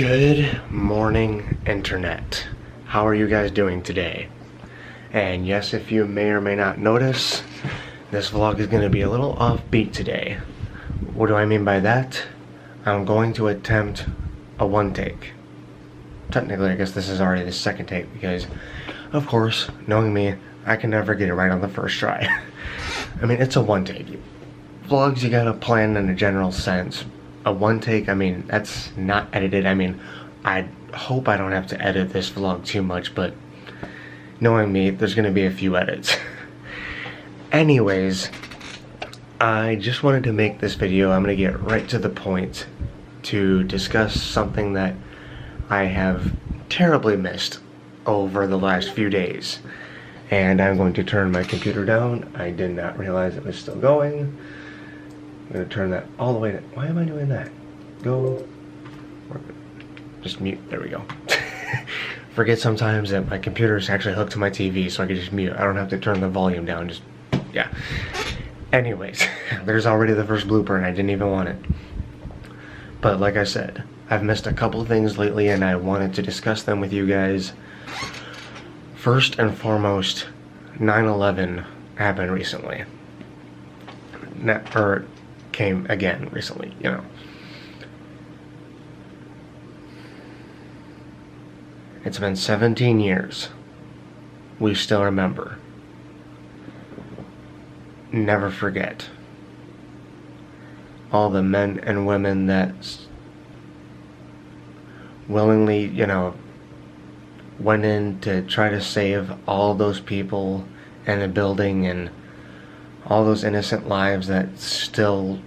Good morning, internet. How are you guys doing today? And yes, if you may or may not notice, this vlog is going to be a little offbeat today. What do I mean by that? I'm going to attempt a one take. Technically, I guess this is already the second take because, of course, knowing me, I can never get it right on the first try. I mean, it's a one take. Vlogs, you gotta plan in a general sense. A one take, I mean, that's not edited. I mean, I hope I don't have to edit this vlog too much, but knowing me, there's gonna be a few edits. Anyways, I just wanted to make this video. I'm gonna get right to the point to discuss something that I have terribly missed over the last few days. And I'm going to turn my computer down. I did not realize it was still going. I'm going to turn that all the way down. Why am I doing that? Go. Just mute. There we go. Forget sometimes that my computer is actually hooked to my TV, so I can just mute. I don't have to turn the volume down. Just, yeah. Anyways, there's already the first blooper and I didn't even want it. But like I said, I've missed a couple things lately and I wanted to discuss them with you guys. First and foremost, 9/11 happened recently. Or came again recently, you know. It's been 17 years. We still remember. Never forget. All the men and women that willingly, you know, went in to try to save all those people in the building and all those innocent lives that still,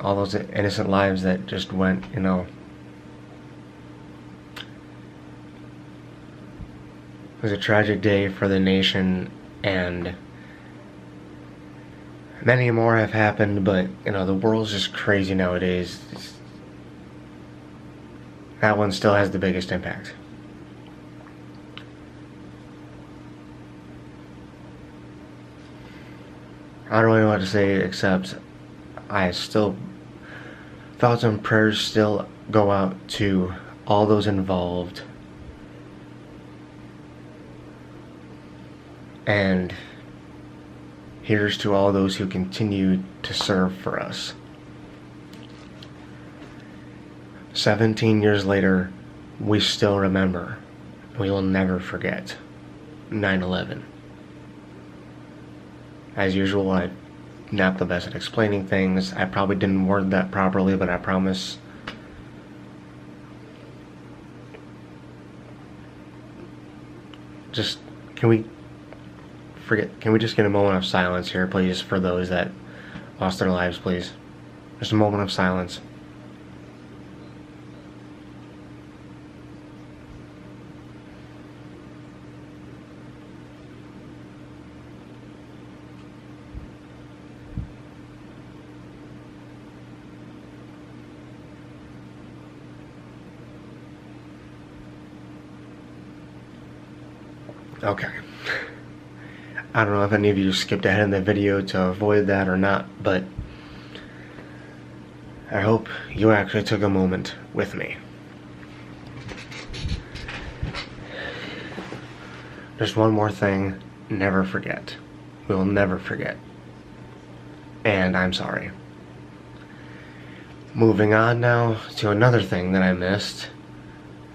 all those innocent lives that just went, you know. It was a tragic day for the nation, and many more have happened, but, you know, the world's just crazy nowadays. That one still has the biggest impact. I don't really know what to say except I still, thoughts and prayers still go out to all those involved. And here's to all those who continue to serve for us. 17 years later, we still remember. We will never forget 9/11. As usual, I'm not the best at explaining things. I probably didn't word that properly, but I promise. Just, can we just get a moment of silence here, please, for those that lost their lives, please? Just a moment of silence. Okay. I don't know if any of you skipped ahead in the video to avoid that or not, but I hope you actually took a moment with me. Just one more thing, never forget. We will never forget. And I'm sorry. Moving on now to another thing that I missed.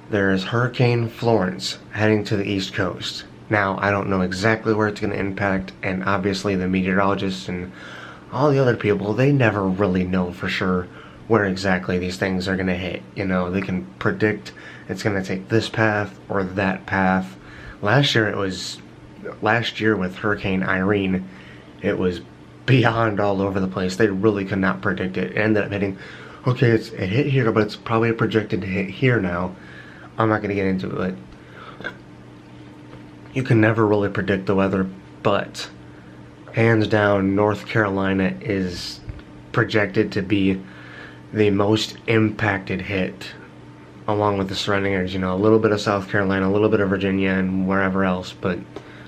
There is Hurricane Florence heading to the East Coast. Now, I don't know exactly where it's going to impact, and obviously the meteorologists and all the other people, they never really know for sure where exactly these things are going to hit. You know, they can predict it's going to take this path or that path. Last year with Hurricane Irene, it was beyond all over the place. They really could not predict it. It ended up hitting, okay, it hit here, but it's probably projected to hit here now. I'm not going to get into it. You can never really predict the weather, but hands down, North Carolina is projected to be the most impacted hit, along with the surrounding areas. You know, a little bit of South Carolina, a little bit of Virginia, and wherever else, but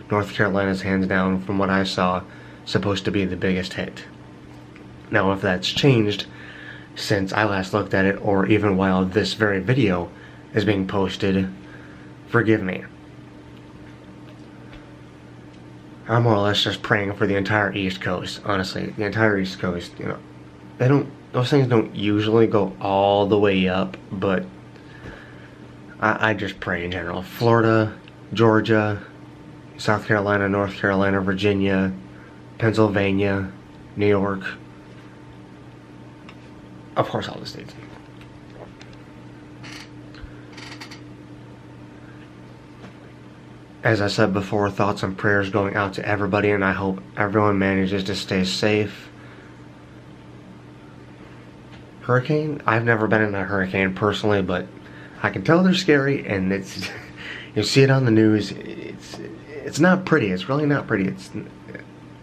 North Carolina's hands down, from what I saw, supposed to be the biggest hit. Now, if that's changed, since I last looked at it, or even while this very video is being posted. Forgive me. I'm more or less just praying for the entire East Coast, honestly. The entire East Coast, you know. Those things don't usually go all the way up, but I just pray in general. Florida, Georgia, South Carolina, North Carolina, Virginia, Pennsylvania, New York. Of course, all the states. As I said before, thoughts and prayers going out to everybody, and I hope everyone manages to stay safe. Hurricane? I've never been in a hurricane personally, but I can tell they're scary, and it's you see it on the news. It's not pretty. It's really not pretty.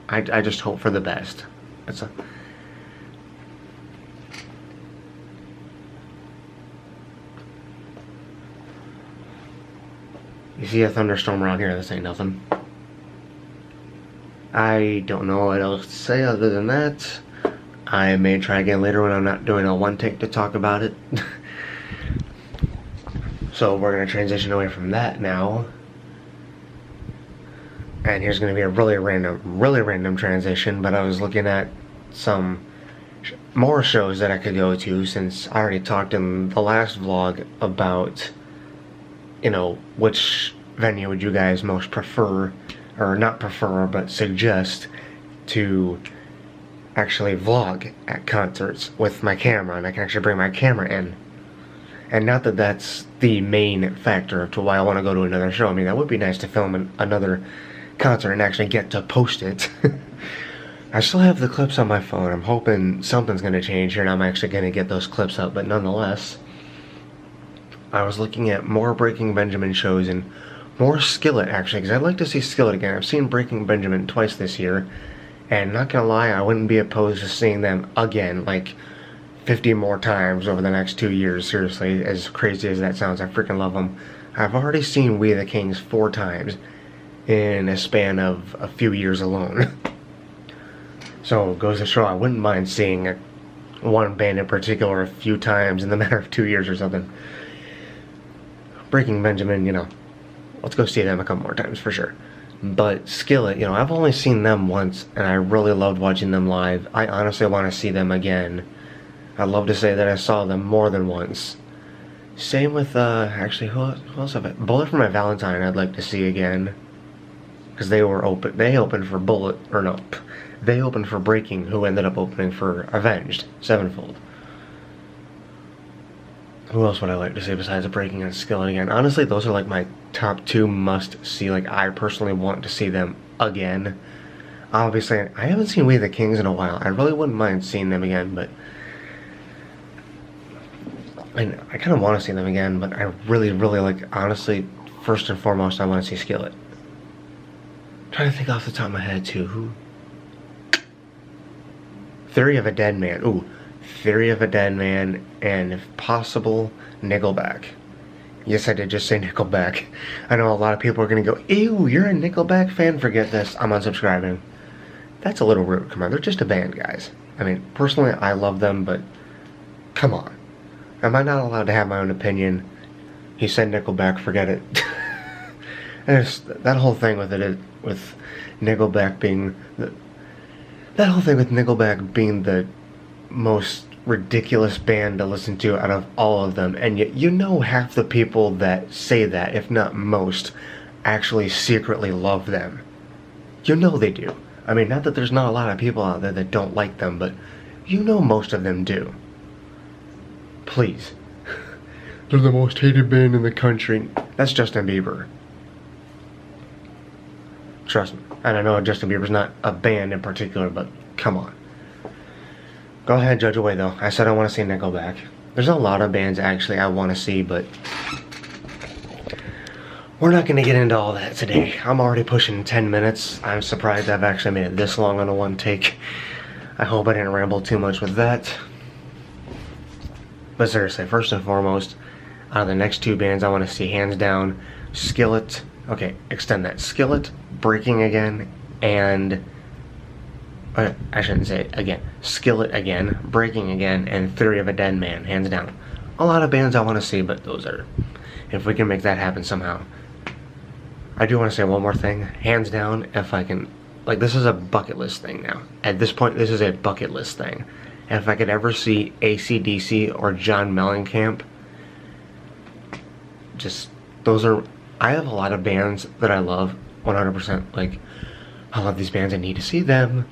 I just hope for the best. You see a thunderstorm around here, this ain't nothing. I don't know what else to say other than that. I may try again later when I'm not doing a one take to talk about it. So we're going to transition away from that now. And here's going to be a really random transition, but I was looking at some more shows that I could go to, since I already talked in the last vlog about, you know, which venue would you guys most prefer, or not prefer, but suggest to actually vlog at concerts with my camera, and I can actually bring my camera in. And not that that's the main factor to why I want to go to another show. I mean, that would be nice to film another concert and actually get to post it. I still have the clips on my phone. I'm hoping something's going to change here and I'm actually going to get those clips up, but nonetheless, I was looking at more Breaking Benjamin shows and more Skillet, actually, because I'd like to see Skillet again. I've seen Breaking Benjamin twice this year, and not gonna lie, I wouldn't be opposed to seeing them again, like 50 more times over the next 2 years. Seriously, as crazy as that sounds, I freaking love them. I've already seen We the Kings 4 times in a span of a few years alone. So it goes to show I wouldn't mind seeing one band in particular a few times in the matter of 2 years or something. Breaking Benjamin, you know, let's go see them a couple more times for sure. But Skillet, you know, I've only seen them once, and I really loved watching them live. I honestly want to see them again. I'd love to say that I saw them more than once. Same with, actually, who else have I? Bullet for My Valentine I'd like to see again. Because they opened for Bullet, or no, they opened for Breaking, who ended up opening for Avenged Sevenfold. Who else would I like to see besides Breaking and Skillet again? Honestly, those are like my top 2 must-see. Like, I personally want to see them again. Obviously, I haven't seen We the Kings in a while. I really wouldn't mind seeing them again, but I kind of want to see them again, but I really, like, honestly, first and foremost, I want to see Skillet. I'm trying to think off the top of my head, too. Who? Theory of a Dead Man. Ooh. Theory of a Dead Man, and if possible, Nickelback. Yes, I did just say Nickelback. I know a lot of people are gonna go, ew, you're a Nickelback fan? Forget this, I'm unsubscribing. That's a little rude. Come on, they're just a band, guys. I mean, personally, I love them, but come on. Am I not allowed to have my own opinion? He said Nickelback, forget it. And that whole thing with with Nickelback being the most ridiculous band to listen to out of all of them, and yet you know half the people that say that, if not most, actually secretly love them. You know they do. I mean, not that there's not a lot of people out there that don't like them, but you know most of them do. Please. They're the most hated band in the country. That's Justin Bieber. Trust me. And I know Justin Bieber's not a band in particular, but come on. Go ahead, judge away though. I said I want to see Nickelback. There's a lot of bands actually I want to see, but we're not going to get into all that today. I'm already pushing 10 minutes. I'm surprised I've actually made it this long on a one take. I hope I didn't ramble too much with that. But seriously, first and foremost, out of the next 2 bands I want to see hands down, Skillet, okay, extend that, Skillet, Breaking again, and I shouldn't say it again. Skillet again, Breaking Again, and Theory of a Dead Man, hands down. A lot of bands I want to see, but those are, if we can make that happen somehow. I do want to say one more thing. Hands down, if I can, like, this is a bucket list thing now. At this point, this is a bucket list thing. And if I could ever see AC/DC or John Mellencamp, just, those are, I have a lot of bands that I love, 100%, like, I love these bands, I need to see them.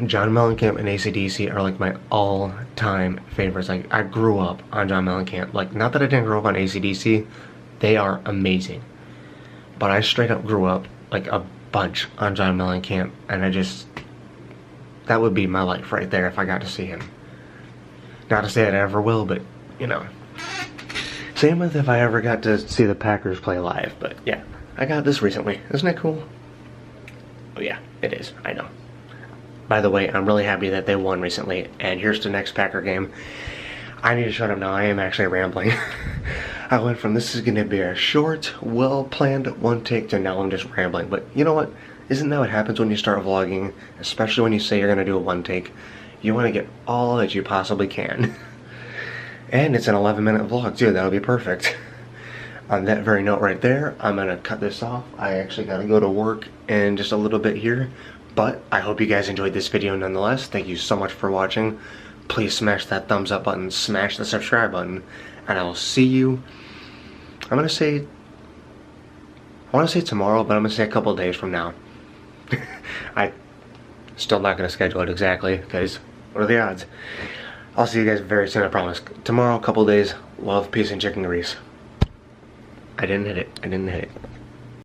John Mellencamp and AC/DC are like my all-time favorites. Like, I grew up on John Mellencamp. Like, not that I didn't grow up on AC/DC, they are amazing. But I straight up grew up, like, a bunch on John Mellencamp, and I just, that would be my life right there if I got to see him. Not to say that I ever will, but, you know. Same with if I ever got to see the Packers play live, but yeah, I got this recently. Isn't that cool? Oh yeah, it is, I know. By the way, I'm really happy that they won recently, and here's the next Packer game. I need to shut up now, I am actually rambling. I went from this is going to be a short, well-planned one take to now I'm just rambling. But you know what? Isn't that what happens when you start vlogging? Especially when you say you're going to do a one take. You want to get all that you possibly can. And it's an 11-minute vlog too, that'll be perfect. On that very note right there, I'm going to cut this off. I actually got to go to work in just a little bit here. But I hope you guys enjoyed this video nonetheless. Thank you so much for watching. Please smash that thumbs up button, smash the subscribe button, and I will see you, I want to say tomorrow, but I'm going to say a couple days from now. I still not going to schedule it exactly, because what are the odds? I'll see you guys very soon, I promise. Tomorrow, a couple days, love, peace, and chicken grease. I didn't hit it.